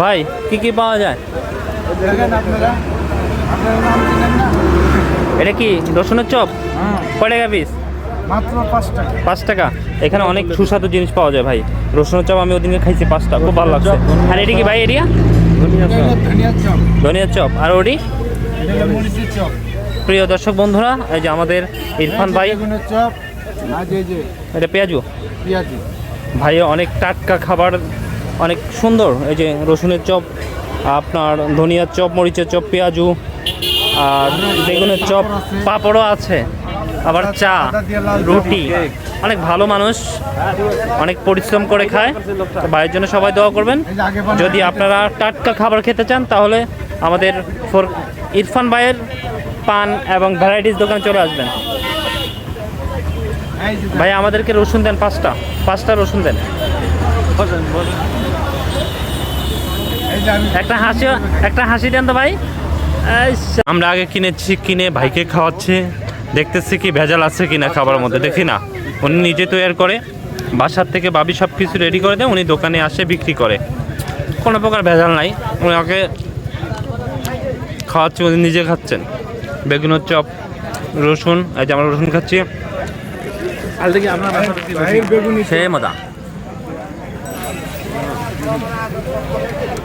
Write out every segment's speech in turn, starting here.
ভাই কি কি পাওয়া যায়? এটা কি রসুনের চপ? কয় টাকা পিস? মাত্র 5 টাকা। 5 টাকা। এখানে অনেক সুস্বাদু জিনিস পাওয়া যায় ভাই। রসুনের চপ আমি ওদিনকে খাইছি 5টা, খুব ভালো লাগছে। আর এটি কি ভাই? এরিয়া ধনিয়ার চপ। আর ওটি মরিচের চপ। প্রিয় দর্শক বন্ধুরা, এই যে আমাদের ইরফান ভাই, বেগুনের চপ, আর এই যে এটা পেঁয়াজু পেঁয়াজি। ভাই, অনেক টাটকা খাবার, অনেক সুন্দর। এই যে রসুনের চপ, আপনার ধনিয়ার চপ, মরিচের চপ, পেঁয়াজু, আর বেগুনের চপ, পাঁপড়ও আছে, আবার চা, রুটি। অনেক ভালো মানুষ, অনেক পরিশ্রম করে খায়। তো ভাইয়ের জন্য সবাই দোয়া করবেন। যদি আপনারা টাটকা খাবার খেতে চান তাহলে আমাদের ইরফান ভাইয়ের পান এবং ভ্যারাইটিস দোকানে চলে আসবেন। ভাই আমাদেরকে রসুন দেন 5টা রসুন দেন। একটা হাসি দেন তো ভাই। আমরা আগে কিনে ভাইকে খাওয়াচ্ছি, দেখতেছি কি ভেজাল আছে কিনা খাবারের মধ্যে। দেখি না, উনি নিজে তৈরি করে, বাসার থেকে ভাবি সব কিছু রেডি করে দেয়, উনি দোকানে আসে বিক্রি করে, কোনো প্রকার ভেজাল নাই। উনি আগে খাওয়াচ্ছি, উনি নিজে খাচ্ছেন। বেগুনের চপ, রসুন, এই যে আমরা রসুন খাচ্ছি, সেই মজা,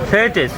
সেই টেস্ট।